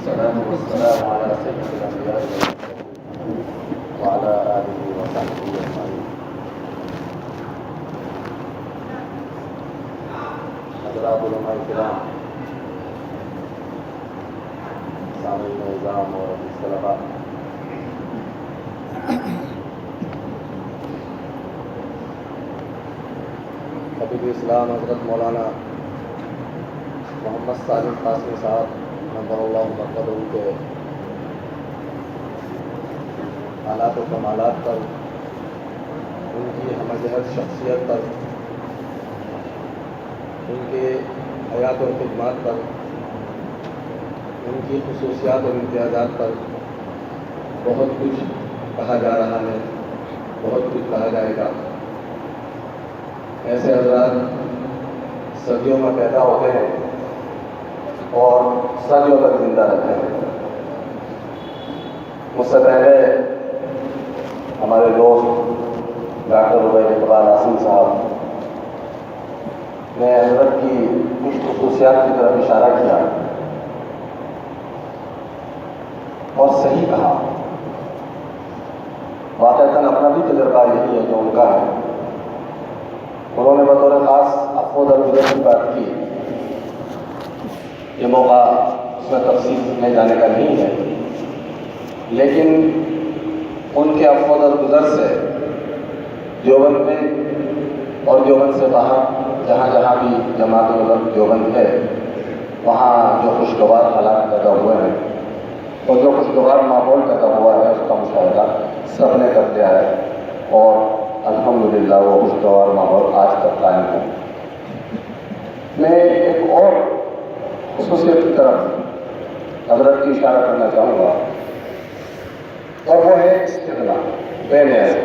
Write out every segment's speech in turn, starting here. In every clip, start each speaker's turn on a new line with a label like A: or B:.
A: والصلاة والسلام على سيد الأنبياء والمرسلين وعلى آله وصحبه أجمعين. حضرات علماء کرام، سامعین نظام اور طلباء، حبیب اسلام حضرت مولانا محمد سالم قاسمی صاحب نظر اللہ مقدہ کے حالات و کمالات پر، ان کی ہمجہت شخصیت پر، ان کے حیات اور خدمات پر، ان کی خصوصیات اور امتیازات پر بہت کچھ کہا جا رہا ہے، بہت کچھ کہا جائے گا۔ ایسے حضرات صدیوں میں پیدا ہوتے ہیں اور صدیوں تک زندہ رہتے ہیں۔ مجھ سے پہلے ہمارے دوست ڈاکٹر عبید اقبال عاصم صاحب نے حضرت کی کچھ خصوصیات کی طرف اشارہ کیا اور صحیح کہا۔ واقعتاً اپنا بھی تجربہ یہی ہے جو ان کا ہے۔ انہوں نے بطور خاص افود الغرض کی بات کی۔ یہ موقع اس میں تفصیل میں جانے کا نہیں ہے، لیکن ان کے افود الگزر سے دیوبند میں اور دیوبند سے باہر جہاں جہاں بھی جماعت علماء دیوبند ہے، وہاں جو خوشگوار حالات پیدا ہوئے ہیں اور جو خوشگوار ماحول پیدا ہوا ہے، اس کا مشاہدہ سب نے کر لیا ہے اور الحمدللہ وہ خوشگوار ماحول آج تک قائم ہے۔ میں ایک اور خصوصیت کی طرف حضرت کی اشارہ کرنا چاہوں گا، اور وہ ہے استغنا، بے نیازی۔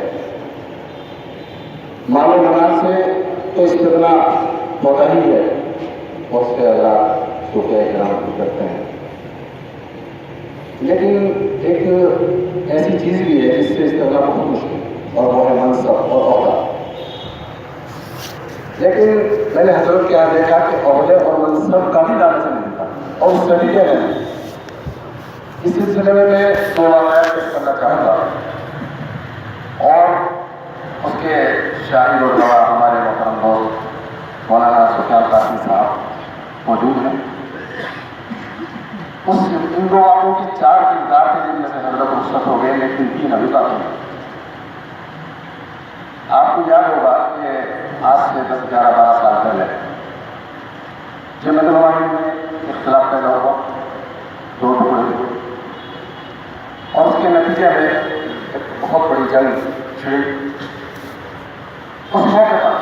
A: مال و منال سے تو استغنا ہوتا ہی ہے، اس کے حضرات صوفیاء کرام کرتے ہیں، لیکن ایک ایسی چیز بھی ہے جس سے استغنا بہت مشکل، اور وہ ہے منصب اور عہدہ۔ لیکن میں نے حضرت کے یہاں دیکھا کہ عہدے اور منصب کافی زیادہ سے ملتا اور اس طریقے میں اس سلسلے میں دو واقعات پیش کرنا چاہوں گا، اور اس کے شاہد اور گواہ ہمارے محترم دوست مولانا سفیان قاسمی صاحب موجود ہیں۔ ان دو واقعوں کی 4 کردار تھے جن میں سے حضرت رخصت ہو گئے، لیکن 3 ابھی باقی ہیں۔ آپ کو یاد ہوگا کہ آج سے 10-11-12 سال پہلے جمعیت علماء میں اختلاف پیدا ہوا، 2 ٹکڑے ہوئے، اور اس کے نتیجے میں ایک بہت بڑی جنگ چھڑی۔ اس موقع پر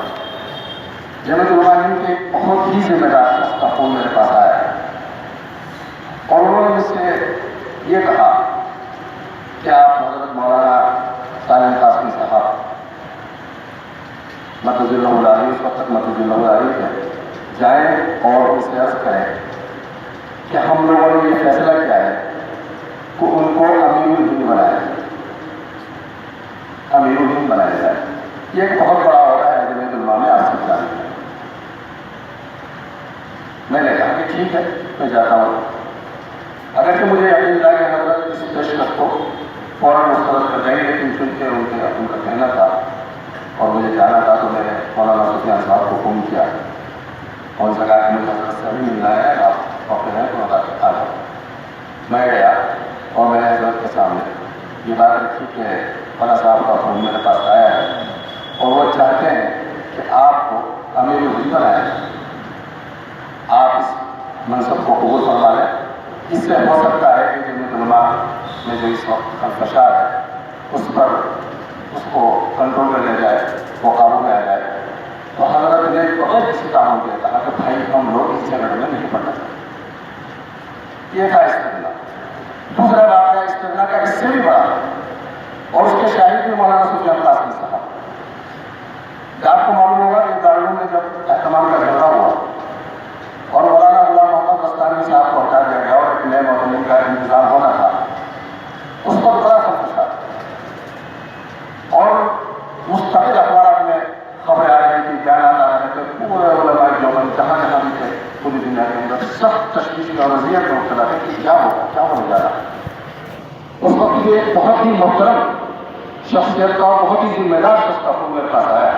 A: جمعیت علماء کے بہت ہی ذمہ دار شخص کا فون میرے پاس آیا اور انہوں نے مجھ سے یہ کہا کہ آپ حضرت مولانا سالم قاسمی صاحب مدد اللہ علیہ، اس وقت تک مدد اللہ علیہ ہے، جائیں اور ان سے عرض کریں کہ ہم لوگوں نے یہ فیصلہ کیا ہے کہ ان کو امیر الہند بنایا جائے، امیر الہند بنایا جائے۔ یہ ایک بہت بڑا عہدہ ہے جمعیت علماء میں آج سکتا ہے۔ میں نے کہا کہ ٹھیک ہے، میں جاتا ہوں۔ اگرچہ مجھے یقین تھا کہ حضرت اس پیشکش کو فوراً مسترد کر دیں گے، لیکن چونکہ ان کا کہنا تھا اور مجھے جانا تھا، تو میں نے مولانا سفیان صاحب کو فون کیا اور ان سے کہا کہ مجھے حضرت سے بھی ملنا ہے، آپ وقت ہے تو آ جاؤ۔ میں گیا اور میں نے حضرت کے سامنے یہ بات رکھی کہ مولانا صاحب کا فون میرے پاس آیا ہے اور وہ چاہتے ہیں کہ آپ کو امیر الہند بنایا جائے، آپ اس منصب کو قبول فرما لیں۔ اس سے ہو سکتا ہے کہ جمعیت علماء میں جو اس وقت خلفشار ہے اس کو کنٹرول کر لیا جائے، وہ قابو میں آ جائے۔ تو حضرت نے بہت اسی تعاون کیا، کہا کہ بھائی ہم لوگ اس جگہ میں نہیں پڑنا چاہتے۔ یہ تھا استغنا۔ دوسرا واقعہ استغنا کا اس سے بھی بڑا ہے، اور اس کے شاہد بھی مولانا سفیان قاسمی صاحب۔ آپ کو معلوم ہوگا کہ دارالعلوم میں جب اہتمام کا جھگڑا ہوا اور مولانا غلام محمد بستانی صاحب کو ہٹا دیا گیا اور ایک نئے معتمد کا انتظام ہونا تھا، اس وقت بڑا خدشہ اور مستقل اخبارات میں خبریں آ رہی تھی، بیانات آ رہے تھے، پورے علماء دیوبند جہاں جہاں بھی تھے پوری دنیا کے اندر سخت تشویش اور اذیت میں مبتلا ہے کہ کیا ہوگا، کیا ہونے جا رہا ہے۔ اس وقت یہ بہت ہی محترم شخصیت کا اور بہت ہی ذمہ دار شخص کا فون میرے پاس آیا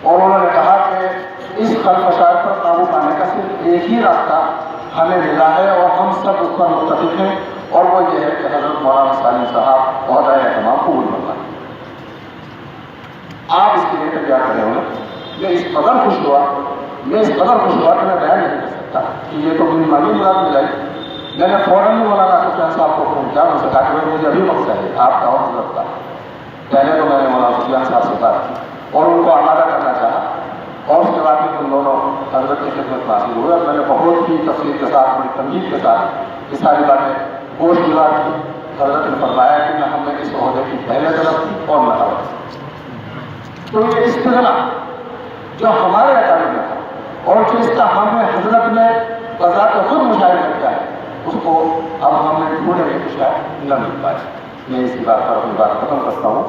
A: اور انہوں نے کہا کہ اس خلفشار پر قابو پانے کا صرف ایک ہی راستہ ہمیں ملا ہے اور ہم سب اس پر متفق ہیں، اور وہ یہ ہے کہ حضرت مولانا سالم صاحب عہدہ اہتمام قبول فرمائیں۔ آپ اس کے لیے تیار کرے ہوئے۔ میں اس قدر خوش ہوا کہ میں بیان نہیں کر سکتا کہ یہ تو میری مالی مراد ملائی۔ میں نے فوراً ہی مولانا سفیان صاحب کو فون کیا، ان سے کہا کہ مجھے ابھی وقت چاہیے آپ کا اور حضرت کا۔ پہلے تو میں نے مولانا سفیان صاحب سے بات کی اور ان کو آمادہ کرنا چاہا، اور اس کے بعد میں ان دونوں حضرت کی خدمت میں حاضر ہوئے اور میں نے بہت ہی تفصیل کے ساتھ، بڑی تنقید کے ساتھ یہ ساری باتیں گوش گزار کی۔ حضرت نے فرمایا کہ نہ ہم نے اس عہدے کی پہلے طرف کی اور نہ طرف۔ تو یہ استغنا جو ہمارے اکابر میں تھا اور جس کا ہم نے حضرت میں بذات خود مشاہدہ کیا ہے، اس کو اب ہم نے ڈھونڈنے کی شاید نہ مل پائے۔ میں اس کی بات پر اپنی بات ختم کرتا ہوں۔